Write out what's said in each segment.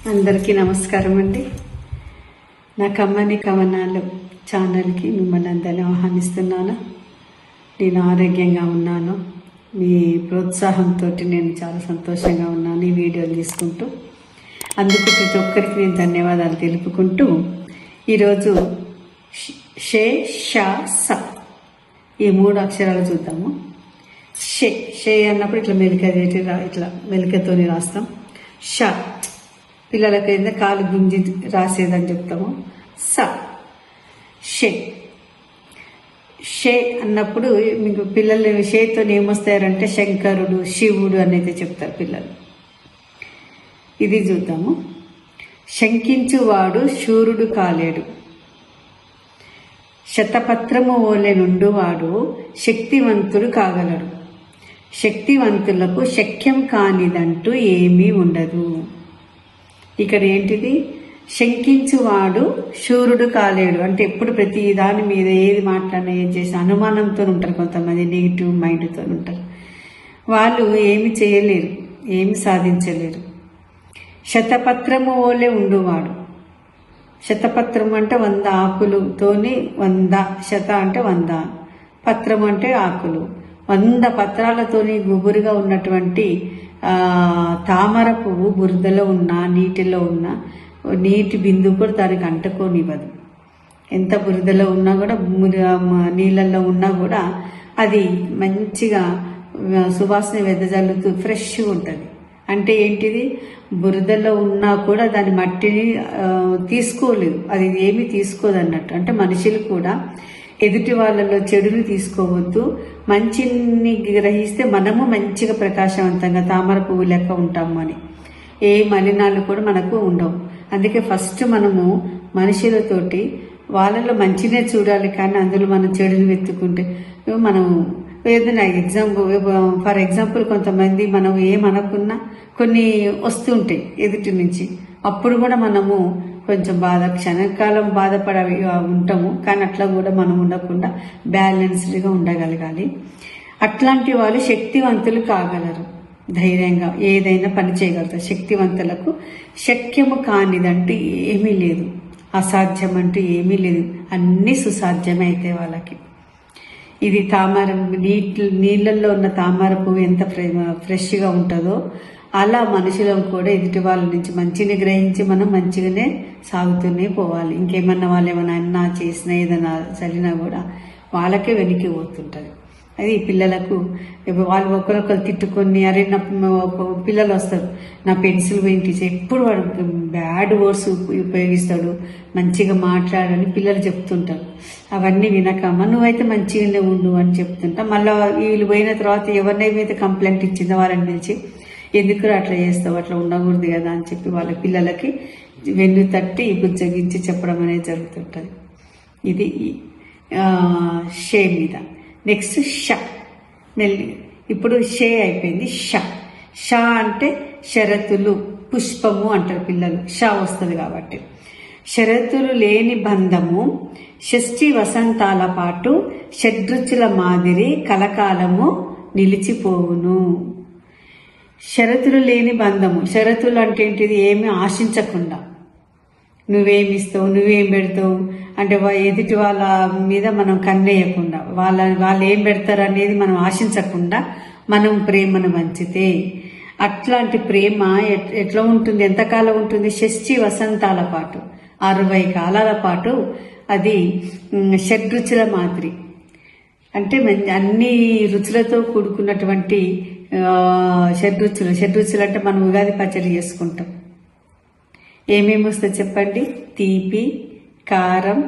అందరికీ నమస్కారం అండి. నా కమ్మని కవనాలు ఛానల్కి మిమ్మల్ని అందరినీ ఆహ్వానిస్తున్నాను. నేను ఆరోగ్యంగా ఉన్నాను. మీ ప్రోత్సాహంతో నేను చాలా సంతోషంగా ఉన్నాను ఈ వీడియోలు తీసుకుంటూ. అందుకు ప్రతి ఒక్కరికి నేను ధన్యవాదాలు తెలుపుకుంటూ ఈరోజు షే షా స ఈ 3 అక్షరాలు చూద్దాము. షే షే అన్నప్పుడు ఇట్లా ఇట్లా మెలికతోని రాస్తాం. ష పిల్లలకి అయితే కాలు గుంజి రాసేదని చెప్తాము. స షే షే అన్నప్పుడు మీకు పిల్లలు షేతో ఏమొస్తారంటే శంకరుడు, శివుడు అనేది చెప్తారు పిల్లలు. ఇది చూద్దాము. శంకించువాడు శూరుడు కాలేడు, శతపత్రము ఓలె నుండువాడు శక్తివంతుడు కాగలడు. శక్తివంతులకు శక్యం కానిదంటూ ఏమీ ఉండదు. ఇక్కడ ఏంటిది? శంకించువాడు శూరుడు కాలేడు అంటే ఎప్పుడు ప్రతి దాని మీద ఏది మాట్లాడినా ఏం చేసిన అనుమానంతో ఉంటారు. కొంతమంది నెగిటివ్ మైండ్తో ఉంటారు. వాళ్ళు ఏమి చేయలేరు, ఏమి సాధించలేరు. శతపత్రము ఓలే ఉండువాడు. శతపత్రం అంటే 100 ఆకులతోని 100, శత అంటే 100, పత్రం అంటే ఆకులు, 100 పత్రాలతోని గుబురుగా ఉన్నటువంటి తామర పువ్వు బురదలో ఉన్నా నీటిలో ఉన్నా నీటి బిందువు కూడా దానికి అంటుకోనివ్వదు. ఎంత బురదలో ఉన్నా కూడా నీళ్ళల్లో ఉన్నా కూడా అది మంచిగా సువాసన వెదజల్లుతూ ఫ్రెష్గా ఉంటుంది. అంటే ఏంటిది? బురదలో ఉన్నా కూడా దాని మట్టిని తీసుకోలేదు, అది ఏమీ తీసుకోదన్నట్టు. అంటే మనుషులు కూడా ఎదుటి వాళ్ళలో చెడుని తీసుకోవద్దు, మంచిని గ్రహిస్తే మనము మంచిగా ప్రకాశవంతంగా తామర పువ్వు లెక్క ఉంటాము అని. ఏ మలినాలు కూడా మనకు ఉండవు. అందుకే ఫస్ట్ మనము మనుషులతోటి వాళ్ళలో మంచినే చూడాలి, కానీ అందులో మనం చెడుని వెతుక్కుంటే మనం ఏదైనా ఫర్ ఎగ్జాంపుల్ కొంతమంది మనం ఏమనుకున్నా కొన్ని వస్తుంటాయి ఎదుటి నుంచి, అప్పుడు కూడా మనము కొంచెం క్షణకాలం బాధపడ ఉంటాము. కానీ అట్లా కూడా మనం ఉండకుండా బ్యాలెన్స్డ్గా ఉండగలగాలి. అట్లాంటి వాళ్ళు శక్తివంతులు కాగలరు, ధైర్యంగా ఏదైనా పని చేయగలుగుతారు. శక్తివంతులకు శక్యము కానిదంటూ ఏమీ లేదు, అసాధ్యం అంటూ ఏమీ లేదు, అన్నీ సుసాధ్యమే అయితే వాళ్ళకి. ఇది నీళ్ళల్లో ఉన్న తామర పువ్వు ఎంత ఫ్రెష్గా ఉంటుందో అలా మనుషులం కూడా ఎదుటి వాళ్ళ నుంచి మంచిని గ్రహించి మనం మంచిగానే సాగుతూనే పోవాలి. ఇంకేమన్నా వాళ్ళు ఏమైనా అన్నా చేసినా ఏదైనా చల్లినా కూడా వాళ్ళకే వెనక్కి పోతుంటుంది. అది పిల్లలకు వాళ్ళు ఒకరొకరు తిట్టుకొని, అరే నా పిల్లలు వస్తారు నా పెన్సిల్ పోయింటి ఎప్పుడు వాడు బ్యాడ్ వర్డ్స్ ఉపయోగిస్తాడు, మంచిగా మాట్లాడని పిల్లలు చెప్తుంటారు. అవన్నీ వినకమ్మా నువ్వైతే మంచిగానే ఉండు అని చెప్తుంటా. మళ్ళీ వీళ్ళు పోయిన తర్వాత ఎవరినైతే కంప్లైంట్ ఇచ్చిందో వాళ్ళని పిలిచి ఎందుకు అట్లా చేస్తావు, అట్లా ఉండకూడదు కదా అని చెప్పి వాళ్ళ పిల్లలకి వెన్ను తట్టి బుజ్జగించి చెప్పడం అనేది జరుగుతుంటుంది. ఇది షే మీద. నెక్స్ట్ ష. ఇప్పుడు షే అయిపోయింది. ష. ష అంటే షరతులు, పుష్పము అంటారు పిల్లలు. ష వస్తుంది కాబట్టి. షరతులు లేని బంధము షష్ఠి వసంతాల పాటు షడ్రుచుల మాదిరి కలకాలము నిలిచిపోవును. షరతులు లేని బంధము. షరతులు అంటే ఏంటిది? ఏమి ఆశించకుండా, నువ్వేమిస్తావు, నువ్వేం పెడతావు అంటే ఎదుటి వాళ్ళ మీద మనం కన్నేయకుండా, వాళ్ళు ఏం పెడతారు అనేది మనం ఆశించకుండా మనం ప్రేమను పంచితే అట్లాంటి ప్రేమ ఎట్లా ఉంటుంది, ఎంతకాలం ఉంటుంది? షష్ఠి వసంతాల పాటు, 60 కాలాల పాటు అది షడ్రుచుల మాదిరి. అంటే అన్ని రుచులతో కూడుకున్నటువంటి షడ్రుచులు. షడ్రుచులు అంటే మనం ఉగాది పచ్చడి చేసుకుంటాం. ఏమేమి వస్తాయి చెప్పండి? తీపి, కారం,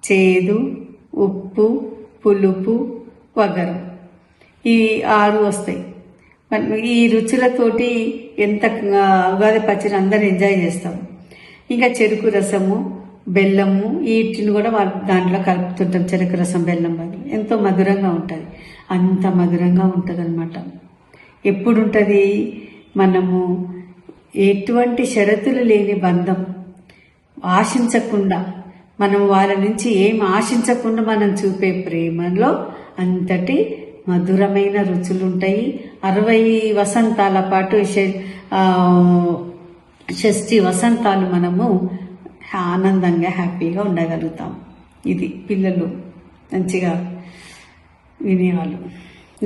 చేదు, ఉప్పు, పులుపు, వగరం. ఈ 6 వస్తాయి. ఈ రుచులతోటి ఎంత ఉగాది పచ్చడి అందరూ ఎంజాయ్ చేస్తాం. ఇంకా చెరుకు రసము, బెల్లము, వీటిని కూడా దాంట్లో కలుపుతుంటాం. చెరుకు రసం, బెల్లం బదులు ఎంతో మధురంగా ఉంటుంది. అంత మధురంగా ఉంటుంది అనమాట. ఎప్పుడుంటుంది? మనము ఎటువంటి షరతులు లేని బంధం ఆశించకుండా, మనం వాళ్ళ నుంచి ఏం ఆశించకుండా మనం చూపే ప్రేమలో అంతటి మధురమైన రుచులుంటాయి. 60 వసంతాల పాటు షష్ఠి వసంతాలు మనము ఆనందంగా హ్యాపీగా ఉండగలుగుతాం. ఇది పిల్లలు మంచిగా వినేవాళ్ళు.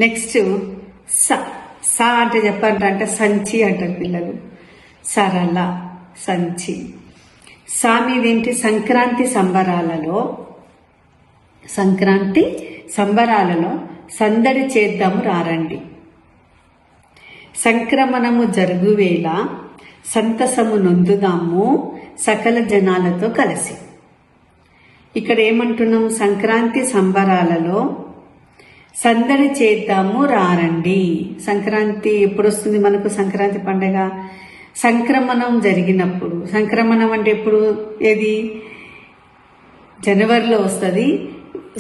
నెక్స్ట్ స అంటే చెప్పాలంటే సంచి అంటారు పిల్లలు. సరళ, సంచి. సా మీదేంటి? సంక్రాంతి సంబరాలలో సందడి చేద్దాము రారండి. సంక్రమణము జరుగువేళ సంతసము నొందుదాము సకల జనాలతో కలిసి. ఇక్కడ ఏమంటున్నాం? సంక్రాంతి సంబరాలలో సందడి చేద్దాము రారండి. సంక్రాంతి ఎప్పుడు వస్తుంది మనకు? సంక్రాంతి పండగ సంక్రమణం జరిగినప్పుడు. సంక్రమణం అంటే ఎప్పుడు? ఏది? జనవరిలో వస్తుంది.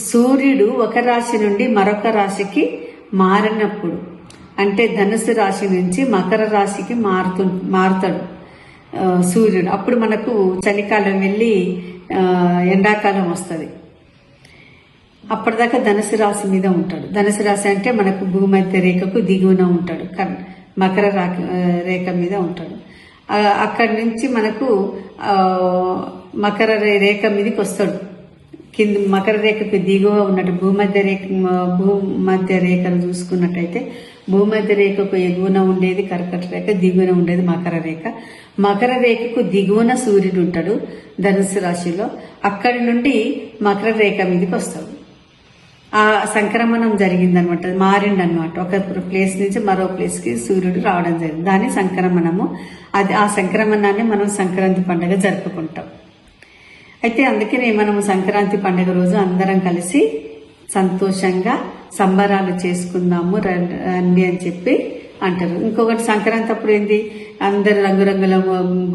సూర్యుడు ఒక రాశి నుండి మరొక రాశికి మారినప్పుడు, అంటే ధనుసు రాశి నుంచి మకర రాశికి మారుతాడు సూర్యుడు. అప్పుడు మనకు చలికాలం వెళ్ళి ఎండాకాలం వస్తుంది. అప్పటిదాకా ధనుసు రాశి మీద ఉంటాడు. ధనుసు రాశి అంటే మనకు భూమధ్య రేఖకు దిగువన ఉంటాడు, మకర రేఖ మీద ఉంటాడు. అక్కడి నుంచి మనకు మకర రేఖ మీదకి వస్తాడు. కింద మకర రేఖకు దిగువ ఉన్నట్టు భూమధ్య రేఖను చూసుకున్నట్టయితే భూమధ్య రేఖకు ఎగువన ఉండేది కర్కట రేఖ, దిగువన ఉండేది మకర రేఖ. మకర రేఖకు దిగువన సూర్యుడు ఉంటాడు ధనుసు రాశిలో. అక్కడి నుండి మకర రేఖ మీదకి వస్తాడు. ఆ సంక్రమణం జరిగిందనమాట, మారిండనమాట. ఒక ప్లేస్ నుంచి మరో ప్లేస్కి సూర్యుడు రావడం జరిగింది. దాన్ని సంక్రమణము. ఆ సంక్రమణాన్ని మనం సంక్రాంతి పండుగ జరుపుకుంటాం. అయితే అందుకనే మనము సంక్రాంతి పండుగ రోజు అందరం కలిసి సంతోషంగా సంబరాలు చేసుకుందాము రండి అని చెప్పి అంటారు. ఇంకొకటి సంక్రాంతి అప్పుడు ఏంది? అందరు రంగురంగుల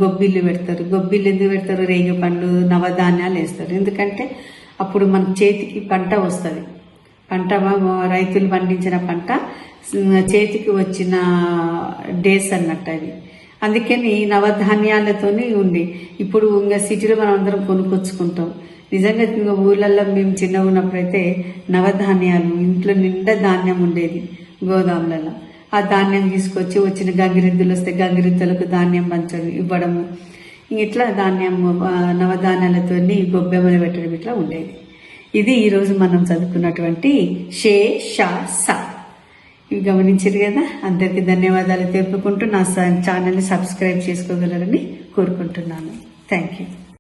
గొబ్బిళ్ళు పెడతారు. గొబ్బిళ్ళు ఎందుకు పెడతారు? రేగి పండ్లు, నవధాన్యాలు వేస్తారు. ఎందుకంటే అప్పుడు మనకు చేతికి పంట వస్తుంది. పంట రైతులు పండించిన పంట చేతికి వచ్చిన డేస్ అన్నట్టు అవి. అందుకని నవధాన్యాలతోనే ఉండి, ఇప్పుడు ఇంకా సిటీలో మనం అందరం కొనుక్కొచ్చుకుంటాం. నిజంగా ఇంకా ఊళ్ళల్లో మేము చిన్నగా ఉన్నప్పుడైతే నవధాన్యాలు ఇంట్లో నిండా ధాన్యం ఉండేది గోదాములలో. ఆ ధాన్యం తీసుకొచ్చి వచ్చిన గంగిరెద్దులు వస్తే గంగిరెద్దులకు ధాన్యం పంచడం ఇవ్వడము, ఇట్లా ధాన్యం నవధాన్యాలతో గొబ్బెమ్మలు పెట్టడం ఇట్లా ఉండేది. ఇది ఈరోజు మనం చదువుకున్నటువంటి షే షా స. ఇవి గమనించారు కదా. అందరికీ ధన్యవాదాలు తెలుపుకుంటూ నా ఛానల్ని సబ్స్క్రైబ్ చేసుకోగలరని కోరుకుంటున్నాను. Thank you.